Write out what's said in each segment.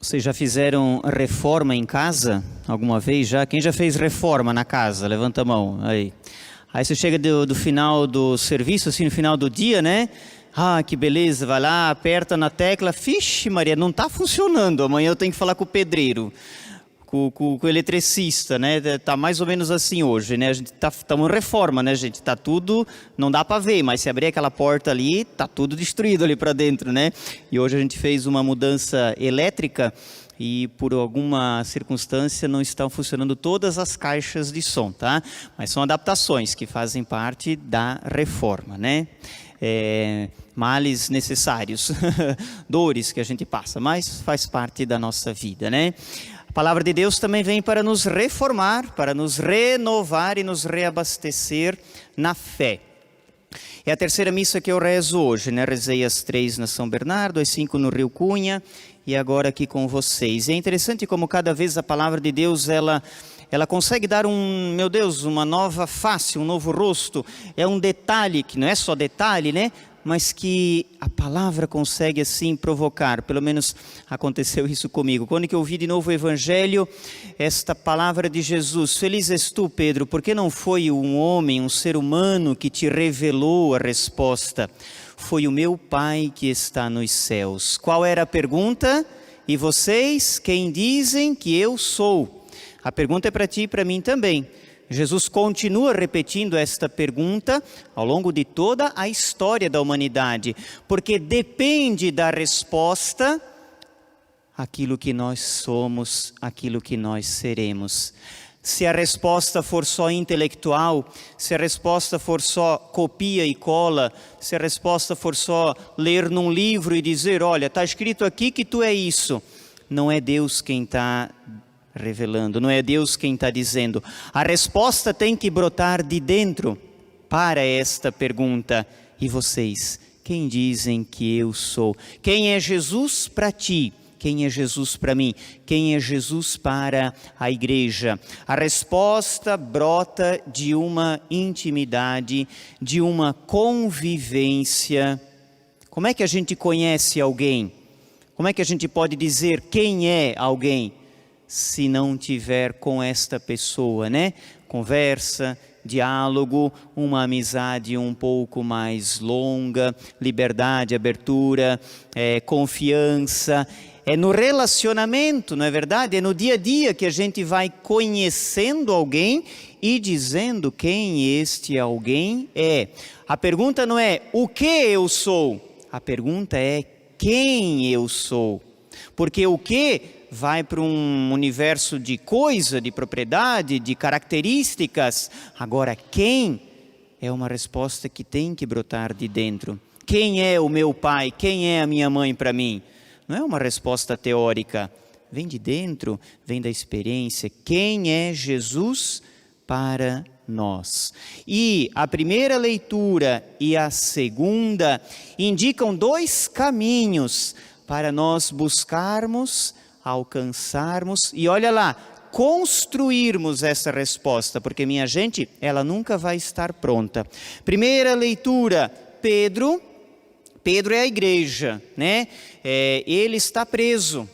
Vocês já fizeram reforma em casa? Alguma vez já? Quem já fez reforma na casa? Levanta a mão. Aí você chega do final do serviço, assim, no final do dia, né? Ah, que beleza, vai lá, aperta na tecla. Vixe Maria, não está funcionando. Amanhã eu tenho que falar com o pedreiro, com o eletricista, né? Tá mais ou menos assim hoje, né? A gente estamos em reforma, né, gente? Tá tudo, não dá para ver, mas se abrir aquela porta ali, tá tudo destruído ali para dentro, né? E hoje a gente fez uma mudança elétrica e por alguma circunstância não estão funcionando todas as caixas de som, tá? Mas são adaptações que fazem parte da reforma, né? Males necessários, dores que a gente passa, mas faz parte da nossa vida, né? A palavra de Deus também vem para nos reformar, para nos renovar e nos reabastecer na fé. É a terceira missa que eu rezo hoje, né? Rezei as 3 na São Bernardo, as 5 no Rio Cunha e agora aqui com vocês. É interessante como cada vez a palavra de Deus, ela consegue dar uma nova face, um novo rosto. É um detalhe, que não é só detalhe, né? Mas que a palavra consegue assim provocar, pelo menos aconteceu isso comigo. Quando que eu ouvi de novo o Evangelho, esta palavra de Jesus: feliz és tu, Pedro, porque não foi um homem, um ser humano que te revelou a resposta, foi o meu Pai que está nos céus. Qual era a pergunta? E vocês, quem dizem que eu sou? A pergunta é para ti e para mim também. Jesus continua repetindo esta pergunta ao longo de toda a história da humanidade, porque depende da resposta aquilo que nós somos, aquilo que nós seremos. Se a resposta for só intelectual, se a resposta for só copia e cola, se a resposta for só ler num livro e dizer, olha, está escrito aqui que tu é isso, não é Deus quem está revelando, não é Deus quem está dizendo. A resposta tem que brotar de dentro para esta pergunta. E vocês, quem dizem que eu sou? Quem é Jesus para ti? Quem é Jesus para mim? Quem é Jesus para a igreja? A resposta brota de uma intimidade, de uma convivência. Como é que a gente conhece alguém? Como é que a gente pode dizer quem é alguém? Se não tiver com esta pessoa, né? Conversa, diálogo, uma amizade um pouco mais longa, liberdade, abertura, confiança. É no relacionamento, não é verdade? É no dia a dia que a gente vai conhecendo alguém e dizendo quem este alguém é. A pergunta não é o que eu sou, a pergunta é quem eu sou. Porque o que vai para um universo de coisa, de propriedade, de características. Agora, quem é uma resposta que tem que brotar de dentro. Quem é o meu pai? Quem é a minha mãe para mim? Não é uma resposta teórica. Vem de dentro, vem da experiência. Quem é Jesus para nós? E a primeira leitura e a segunda indicam 2 caminhos para nós buscarmos, alcançarmos e olha lá, construirmos essa resposta, porque minha gente, ela nunca vai estar pronta. Primeira leitura, Pedro é a igreja, né? Ele está preso.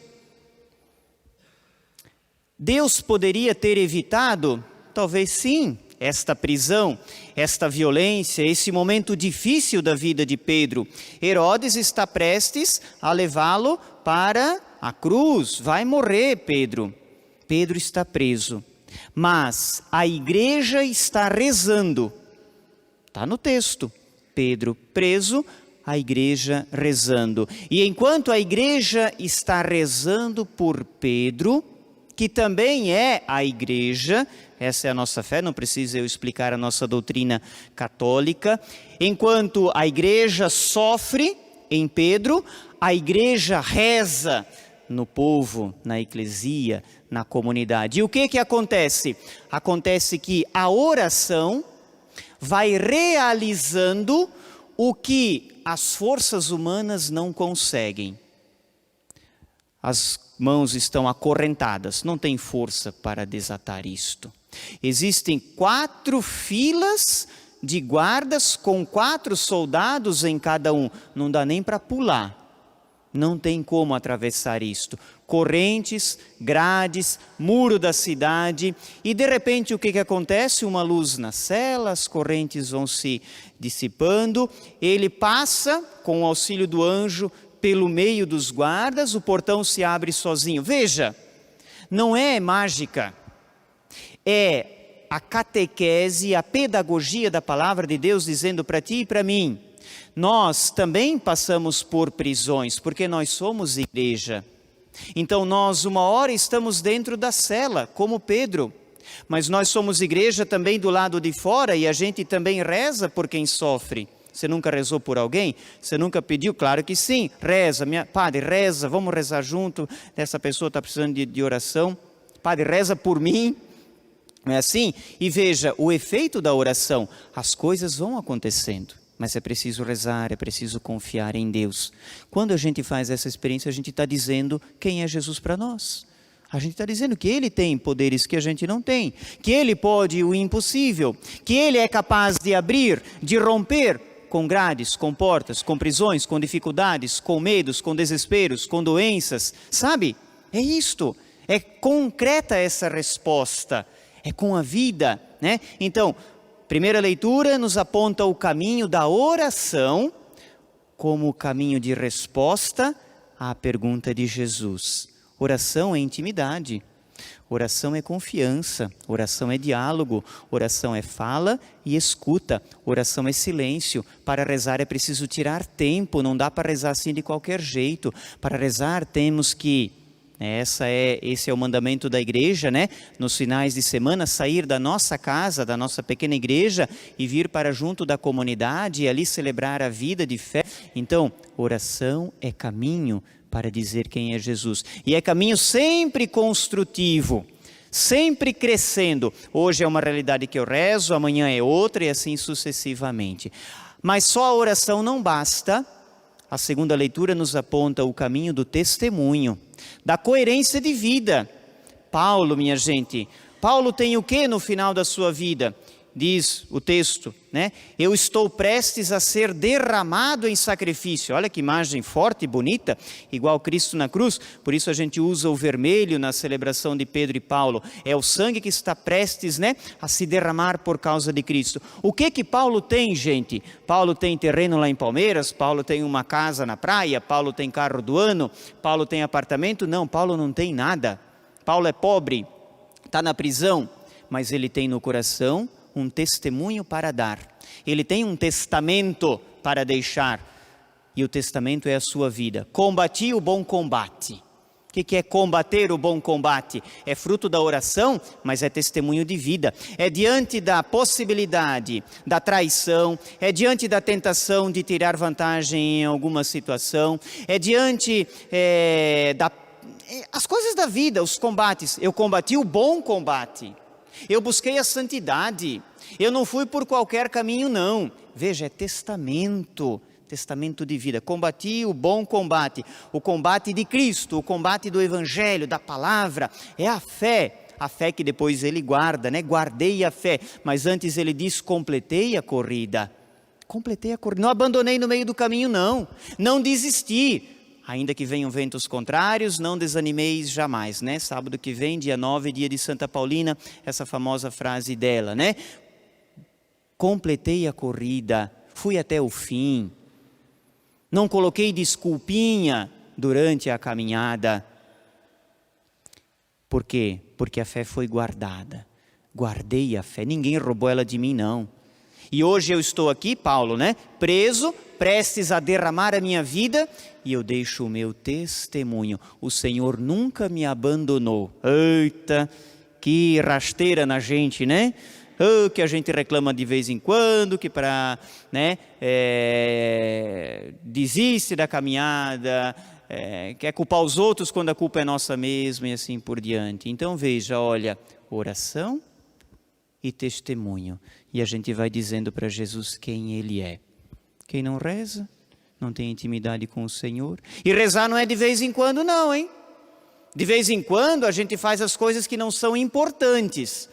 Deus poderia ter evitado? Talvez sim, esta prisão, esta violência, esse momento difícil da vida de Pedro. Herodes está prestes a levá-lo para a cruz, vai morrer Pedro. Pedro está preso, mas a igreja está rezando. Está no texto, Pedro preso, a igreja rezando. E enquanto a igreja está rezando por Pedro, que também é a igreja, essa é a nossa fé, não precisa eu explicar a nossa doutrina católica. Enquanto a igreja sofre em Pedro, a igreja reza no povo, na eclesia, na comunidade. E o que acontece? Acontece que a oração vai realizando o que as forças humanas não conseguem. As mãos estão acorrentadas, não tem força para desatar isto. Existem 4 filas de guardas com 4 soldados em cada um, não dá nem para pular. Não tem como atravessar isto. Correntes, grades, muro da cidade. E de repente o que acontece? Uma luz na cela, as correntes vão se dissipando. Ele passa, com o auxílio do anjo, pelo meio dos guardas. O portão se abre sozinho. Veja, não é mágica. É a catequese, a pedagogia da palavra de Deus dizendo para ti e para mim. Nós também passamos por prisões, porque nós somos igreja. Então nós uma hora estamos dentro da cela, como Pedro. Mas nós somos igreja também do lado de fora e a gente também reza por quem sofre. Você nunca rezou por alguém? Você nunca pediu? Claro que sim. Reza, padre, reza, vamos rezar junto. Essa pessoa está precisando de oração. Padre, reza por mim. Não é assim? E veja, o efeito da oração, as coisas vão acontecendo. Mas é preciso rezar, é preciso confiar em Deus. Quando a gente faz essa experiência, a gente está dizendo quem é Jesus para nós. A gente está dizendo que Ele tem poderes que a gente não tem, que Ele pode o impossível, que Ele é capaz de abrir, de romper com grades, com portas, com prisões, com dificuldades, com medos, com desesperos, com doenças. Sabe? É isto. É concreta essa resposta. É com a vida, né? Então, primeira leitura nos aponta o caminho da oração como o caminho de resposta à pergunta de Jesus. Oração é intimidade, oração é confiança, oração é diálogo, oração é fala e escuta, oração é silêncio. Para rezar é preciso tirar tempo, não dá para rezar assim de qualquer jeito. Para rezar temos que... Esse é o mandamento da igreja, né? Nos finais de semana, sair da nossa casa, da nossa pequena igreja e vir para junto da comunidade e ali celebrar a vida de fé. Então, oração é caminho para dizer quem é Jesus. E é caminho sempre construtivo, sempre crescendo. Hoje é uma realidade que eu rezo, amanhã é outra e assim sucessivamente. Mas só a oração não basta. A segunda leitura nos aponta o caminho do testemunho, da coerência de vida. Paulo, minha gente, Paulo tem o que no final da sua vida? Diz o texto, né? Eu estou prestes a ser derramado em sacrifício. Olha que imagem forte e bonita, igual Cristo na cruz. Por isso a gente usa o vermelho na celebração de Pedro e Paulo. É o sangue que está prestes, né, a se derramar por causa de Cristo. O que Paulo tem, gente? Paulo tem terreno lá em Palmeiras, Paulo tem uma casa na praia, Paulo tem carro do ano, Paulo tem apartamento? Não, Paulo não tem nada. Paulo é pobre, está na prisão, mas ele tem no coração um testemunho para dar. Ele tem um testamento para deixar. E o testamento é a sua vida. Combati o bom combate. O que é combater o bom combate? É fruto da oração, mas é testemunho de vida. É diante da possibilidade da traição, é diante da tentação de tirar vantagem em alguma situação, é diante as coisas da vida, os combates. Eu combati o bom combate. Eu busquei a santidade, eu não fui por qualquer caminho não. Veja, é testamento de vida. Combati o bom combate, o combate de Cristo, o combate do Evangelho, da palavra, é a fé que depois ele guarda, né? Guardei a fé, mas antes ele diz, completei a corrida, não abandonei no meio do caminho não desisti. Ainda que venham ventos contrários, não desanimeis jamais, né? Sábado que vem, dia 9, dia de Santa Paulina, essa famosa frase dela, né? Completei a corrida, fui até o fim. Não coloquei desculpinha durante a caminhada. Por quê? Porque a fé foi guardada. Guardei a fé, ninguém roubou ela de mim, não. E hoje eu estou aqui, Paulo, né? Preso, prestes a derramar a minha vida, e eu deixo o meu testemunho. O Senhor nunca me abandonou. Eita, que rasteira na gente, né? Que a gente reclama de vez em quando, que desiste da caminhada, quer culpar os outros quando a culpa é nossa mesma e assim por diante. Então veja, olha, oração e testemunho. E a gente vai dizendo para Jesus quem Ele é. Quem não reza, não tem intimidade com o Senhor. E rezar não é de vez em quando não, hein? De vez em quando a gente faz as coisas que não são importantes.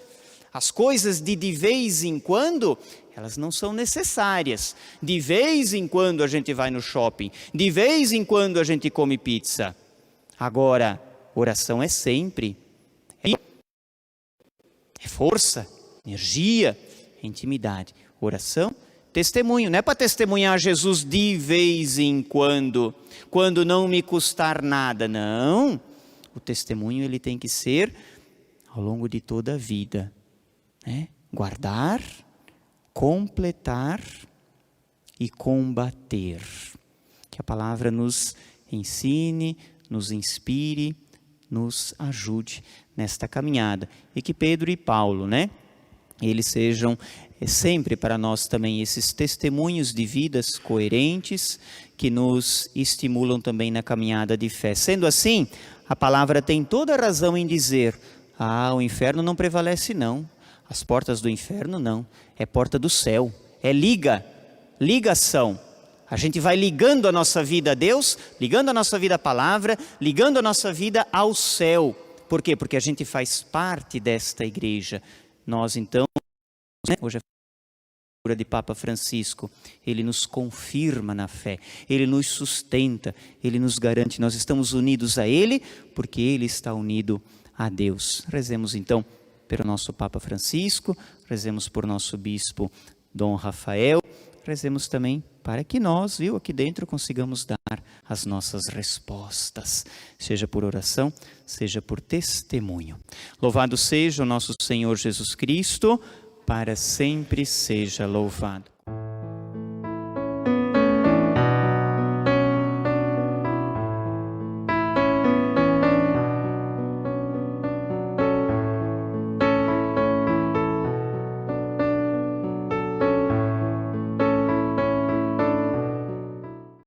As coisas de vez em quando elas não são necessárias. De vez em quando a gente vai no shopping, de vez em quando a gente come pizza. Agora, oração é sempre. É força, energia, intimidade. Oração, testemunho. Não é para testemunhar Jesus de vez em quando não me custar nada. Não. O testemunho ele tem que ser ao longo de toda a vida. Né? Guardar, completar e combater. Que a palavra nos ensine, nos inspire, nos ajude nesta caminhada. E que Pedro e Paulo, né? Eles sejam sempre para nós também esses testemunhos de vidas coerentes que nos estimulam também na caminhada de fé. Sendo assim, a palavra tem toda a razão em dizer: o inferno não prevalece não. As portas do inferno não, é porta do céu, é ligação. A gente vai ligando a nossa vida a Deus, ligando a nossa vida à palavra, ligando a nossa vida ao céu. Por quê? Porque a gente faz parte desta igreja. Nós então, hoje a figura de Papa Francisco, ele nos confirma na fé, ele nos sustenta, ele nos garante. Nós estamos unidos a ele porque ele está unido a Deus. Rezemos então pelo nosso Papa Francisco, rezemos por nosso Bispo Dom Rafael, rezemos também para que nós, aqui dentro consigamos dar as nossas respostas, seja por oração, seja por testemunho. Louvado seja o nosso Senhor Jesus Cristo, para sempre seja louvado.